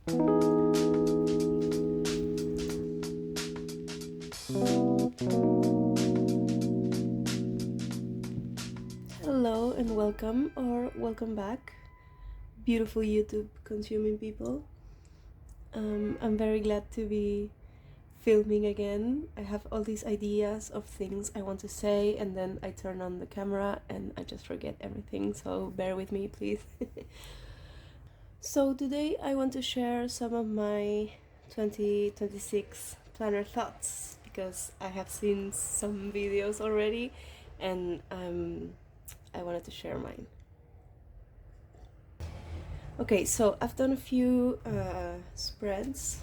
Hello and welcome, or welcome back, beautiful YouTube consuming people. I'm very glad to be filming again. I have all these ideas of things I want to say, and then I turn on the camera and I just forget everything, so bear with me, please. So today I want to share some of my 2026 planner thoughts, because I have seen some videos already and I wanted to share mine. Okay, so I've done a few spreads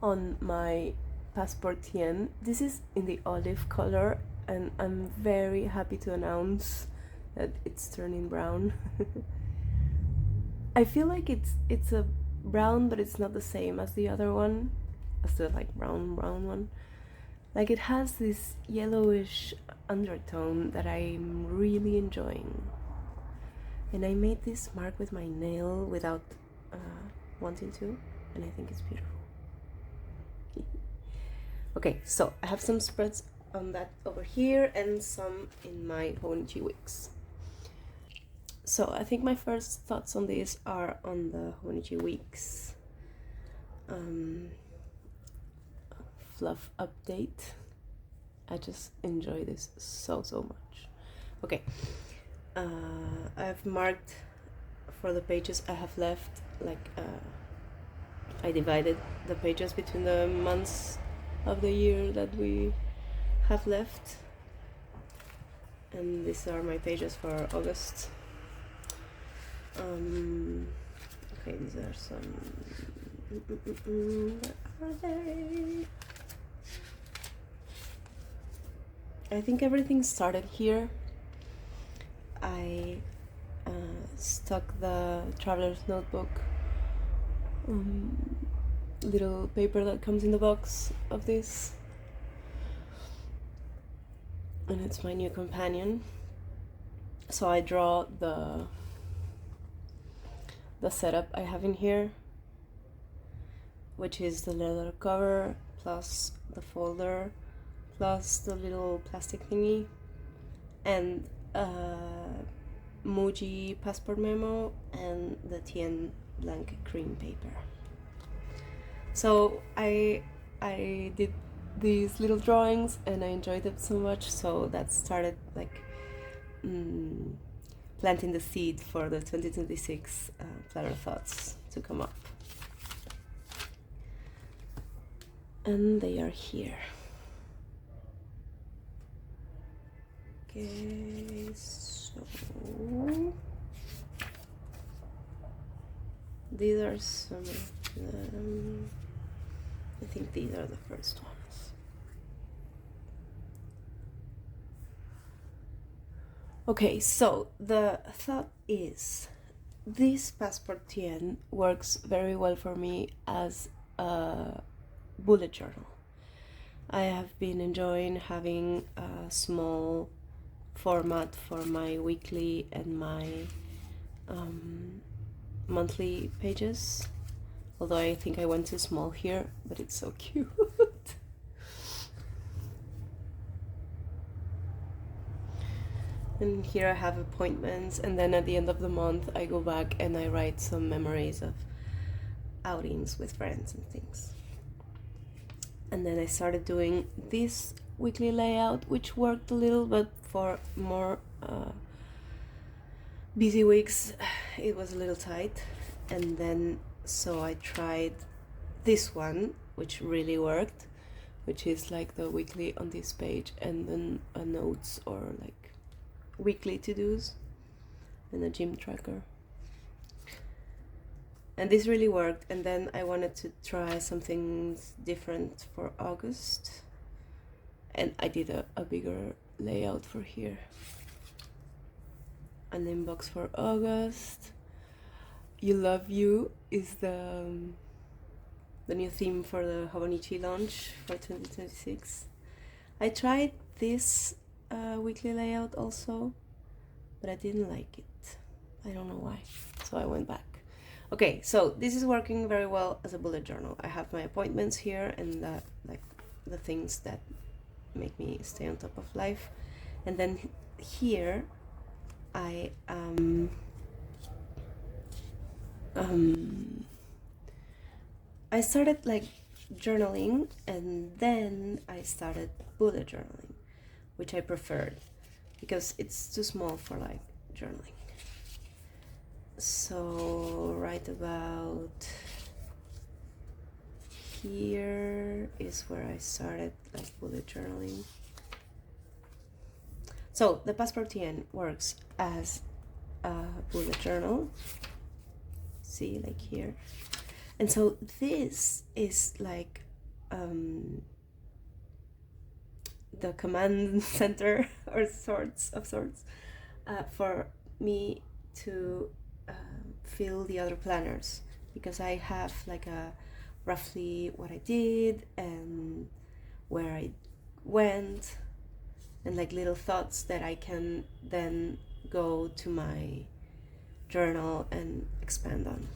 on my passport TN. This is in the olive color, and I'm very happy to announce that it's turning brown. I feel like it's a brown, but it's not the same as the other one, as the like brown one. Like, it has this yellowish undertone that I'm really enjoying. And I made this mark with my nail without wanting to, and I think it's beautiful. Okay, so I have some spreads on that over here and some in my Hobonichi weeks. So I think my first thoughts on this are on the Hobonichi weeks fluff update. I just enjoy this so much. Okay, I've marked for the pages I have left, like I divided the pages between the months of the year that we have left, and these are my pages for August. Okay, these are some. Where are they? I think everything started here. I stuck the traveler's notebook little paper that comes in the box of this, and it's my new companion. So I draw the setup I have in here, which is the leather cover plus the folder plus the little plastic thingy and Muji passport memo and the TN blank cream paper. So I did these little drawings and I enjoyed it so much, so that started like planting the seed for the 2026 planner thoughts to come up. And they are here. Okay, so these are some of them. I think these are the first ones. Okay, so the thought is, this passport TN works very well for me as a bullet journal. I have been enjoying having a small format for my weekly and my monthly pages, although I think I went too small here, but it's so cute. And here I have appointments, and then at the end of the month I go back and I write some memories of outings with friends and things. And then I started doing this weekly layout, which worked a little, but for more busy weeks it was a little tight. And then so I tried this one, which really worked, which is like the weekly on this page and then a notes or like weekly to-dos and a gym tracker. And this really worked, and then I wanted to try something different for August, and I did a bigger layout for here. An inbox for August. You Love You is the new theme for the Hobonichi launch for 2026. I tried this weekly layout also, but I didn't like it. I don't know why, so I went back. Okay, so this is working very well as a bullet journal. I have my appointments here and like the things that make me stay on top of life. And then here I I started like journaling, and then I started bullet journaling, which I preferred because it's too small for like journaling. So right about here is where I started like bullet journaling. So the Passport TN works as a bullet journal. See, like here. And so this is like the command center or sorts for me to fill the other planners, because I have like a roughly what I did and where I went and like little thoughts that I can then go to my journal and expand on.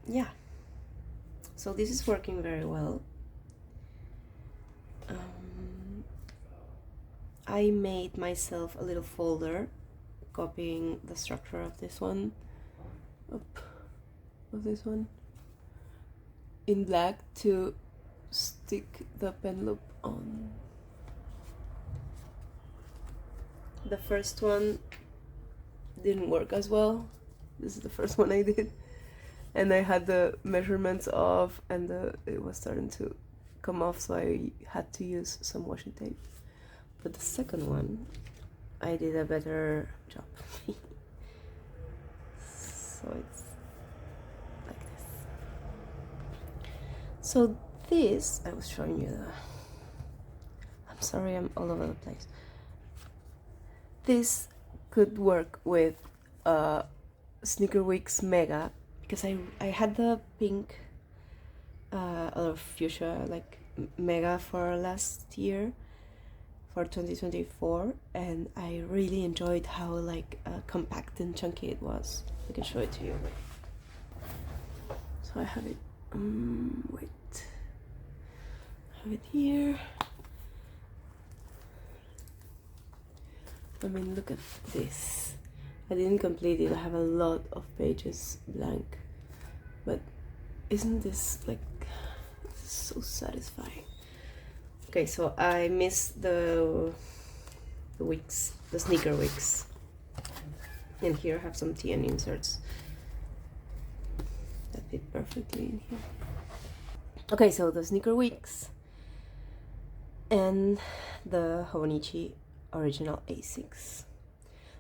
Yeah, so this is working very well. I made myself a little folder copying the structure of this one, in black to stick the pen loop on. The first one didn't work as well. This is the first one I did, and I had the measurements off, and it was starting to come off, so I had to use some washi tape. But the second one, I did a better job. So it's like this. So this, I was showing you I'm sorry, I'm all over the place. This could work with Sneaker Week's Mega, because I had the pink or fuchsia like Mega for last year, for 2024, and I really enjoyed how like compact and chunky it was. I can show it to you. So I have it, wait, I have it here. I mean, look at this. I didn't complete it. I have a lot of pages blank, but isn't this like so satisfying? Okay, so I missed the weeks, the sneaker weeks, and here I have some TN inserts that fit perfectly in here. Okay, so the sneaker weeks and the Hobonichi original A6.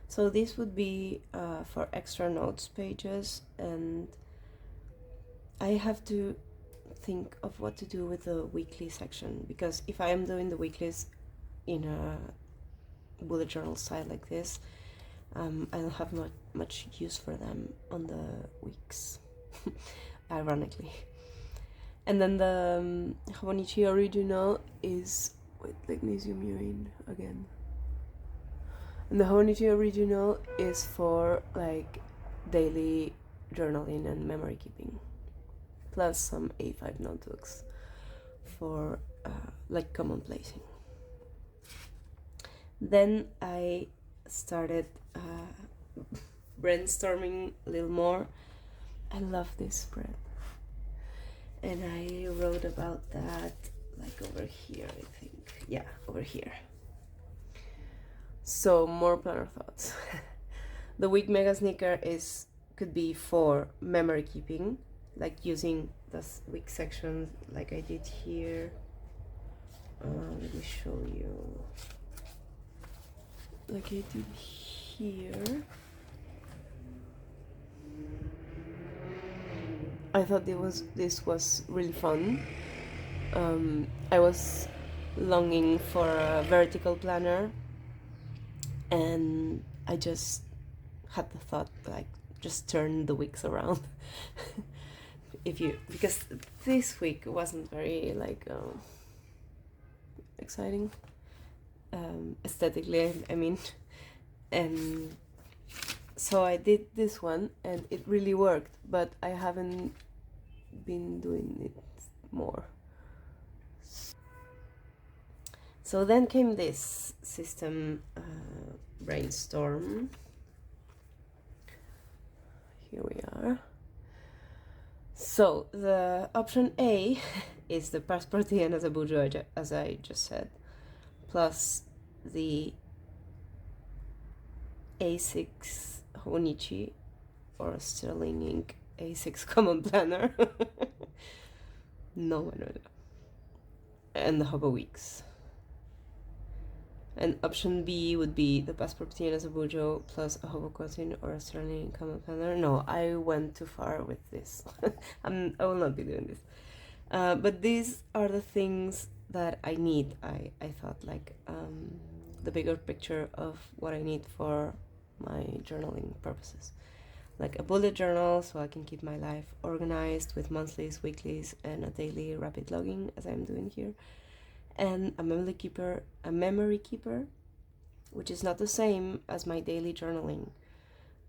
So this would be for extra notes pages, and I have to think of what to do with the weekly section, because if I am doing the weeklies in a bullet journal style like this, I don't have much use for them on the weeks, ironically. And then the Hobonichi original is with magnesium urine again. And the Hobonichi original is for like daily journaling and memory keeping, plus some A5 notebooks for like common placing. Then I started brainstorming a little more. I love this spread, and I wrote about that like over here, I think. Yeah, over here. So more planner thoughts. The week mega sneaker could be for memory keeping, like using the week section like I did here. Let me show you. Like I did here. I thought this was really fun. I was longing for a vertical planner, and I just had the thought like just turn the weeks around. Because this week wasn't very like exciting aesthetically, I mean, And so I did this one and it really worked, but I haven't been doing it more. So then came this system, Brainstorm. Here we are. So the option A is the passepartout and as a bujo, as I just said, plus the A6 Hobonichi or Sterling Ink A6 Common Planner. No, and the Hobo Weeks. And option B would be the passepartout as a bujo plus a Hobo Cotton or a Sterling Ink Common Planner. No, I went too far with this. I will not be doing this. But these are the things that I need. I thought like the bigger picture of what I need for my journaling purposes. Like a bullet journal so I can keep my life organized with monthlies, weeklies, and a daily rapid logging as I'm doing here. And a memory keeper, which is not the same as my daily journaling.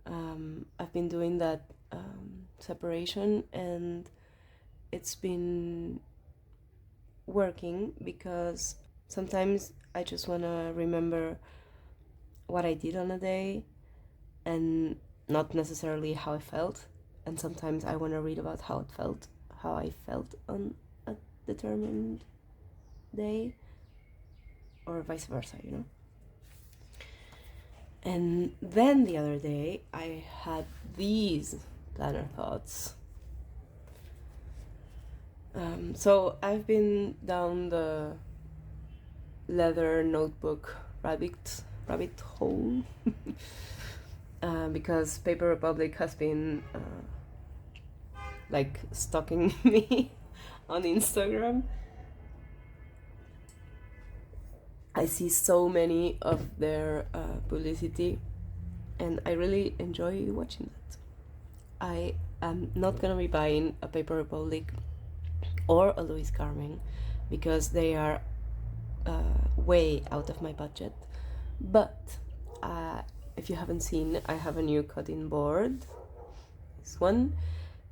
I've been doing that separation and it's been working because sometimes I just want to remember what I did on a day and not necessarily how I felt, and sometimes I want to read about how I felt on a determined day, or vice versa, you know. And then the other day I had these planner thoughts. So I've been down the leather notebook rabbit hole because Paper Republic has been like stalking me on Instagram. I see so many of their publicity and I really enjoy watching that. I am not gonna be buying a Paper Republic or a Louis Carming because they are way out of my budget. But if you haven't seen, I have a new cutting board, this one,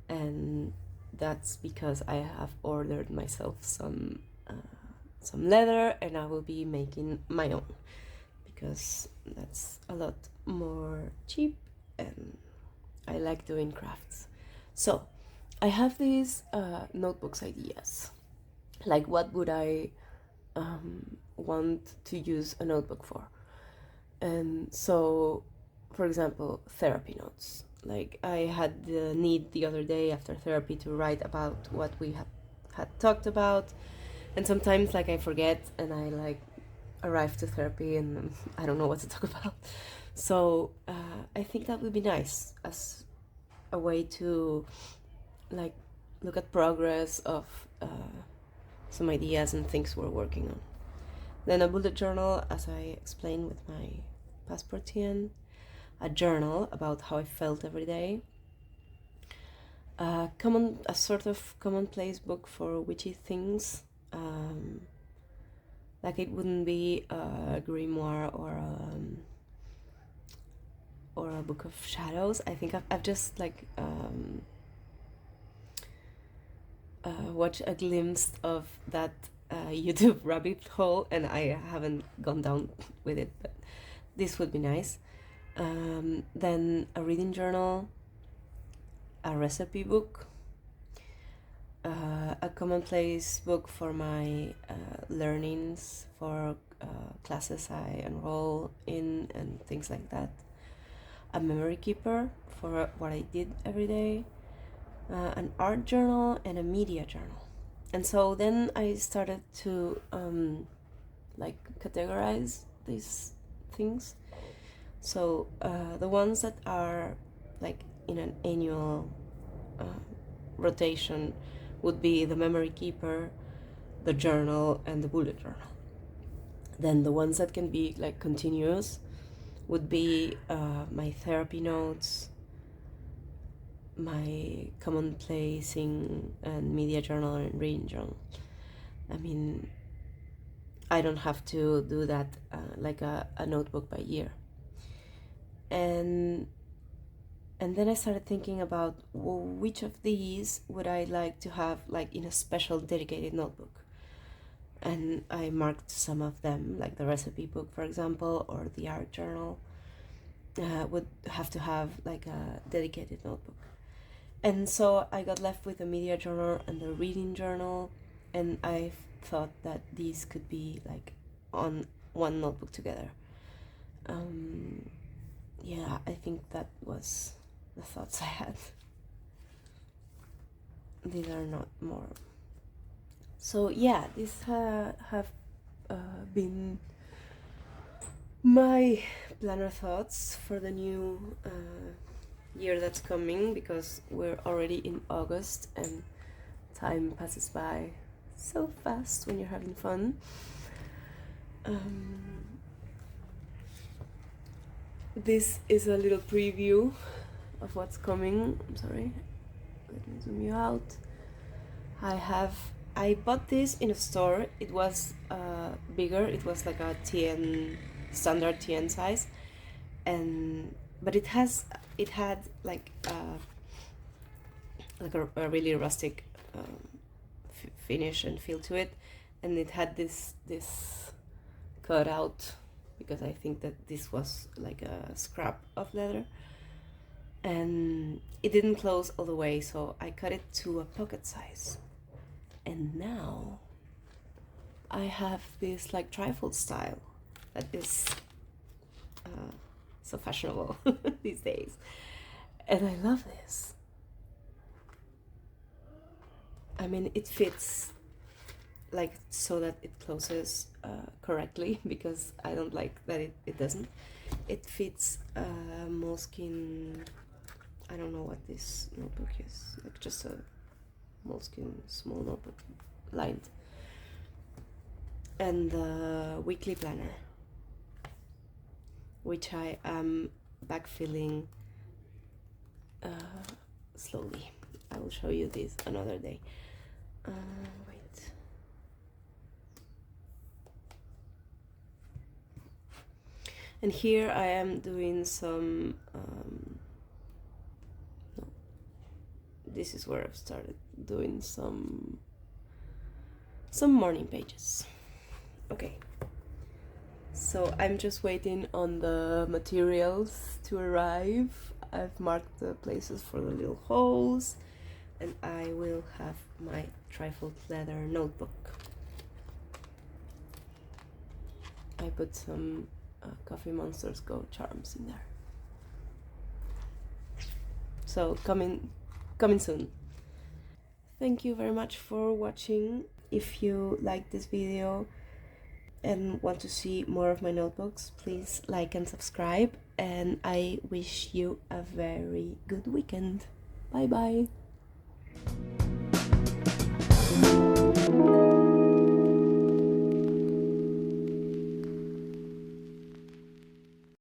and that's because I have ordered myself some leather and I will be making my own because that's a lot more cheap and I like doing crafts. So I have these notebooks ideas, like what would I want to use a notebook for. And so, for example, therapy notes. Like I had the need the other day after therapy to write about what we had talked about, and sometimes like I forget and I like arrive to therapy and I don't know what to talk about. So I think that would be nice as a way to like look at progress of some ideas and things we're working on. Then a bullet journal, as I explained with my passepartout, a journal about how I felt every day, a sort of commonplace book for witchy things, like it wouldn't be a grimoire or a book of shadows. I think I've just like watched a glimpse of that YouTube rabbit hole and I haven't gone down with it, but this would be nice. Then a reading journal, a recipe book, a commonplace book for my learnings for classes I enroll in and things like that, a memory keeper for what I did every day, an art journal, and a media journal. And so then I started to like categorize these things. So the ones that are like in an annual rotation would be the memory keeper, the journal, and the bullet journal. Then the ones that can be like continuous would be my therapy notes, my commonplacing and media journal and reading journal. I mean, I don't have to do that like a notebook by year. and then I started thinking about, well, which of these would I like to have like in a special dedicated notebook. And I marked some of them, like the recipe book, for example, or the art journal, would have to have like a dedicated notebook. And so I got left with the media journal and the reading journal, and I thought that these could be like on one notebook together. Yeah, I think that was the thoughts I had. These are not more. So yeah, these have been my planner thoughts for the new year that's coming, because we're already in August and time passes by so fast when you're having fun. This is a little preview of what's coming. I'm sorry, let me zoom you out. I bought this in a store. It was bigger. It was like a TN, standard TN size, but it had like a really rustic finish and feel to it, and it had this cut out, because I think that this was like a scrap of leather, and it didn't close all the way, so I cut it to a pocket size. And now I have this like trifold style that is so fashionable these days, and I love this. I mean, it fits like so that it closes correctly, because I don't like that it doesn't. It fits moleskin. I don't know what this notebook is, like just a moleskin small notebook, lined, and the weekly planner, which I am backfilling slowly. I will show you this another day. Wait. And here I am doing some no, this is where I've started doing some morning pages. Okay, so I'm just waiting on the materials to arrive. I've marked the places for the little holes, and I will have my trifold leather notebook. I put some Coffee Monsters Go charms in there. So coming soon. Thank you very much for watching. If you like this video and want to see more of my notebooks, please like and subscribe, and I wish you a very good weekend. Bye bye.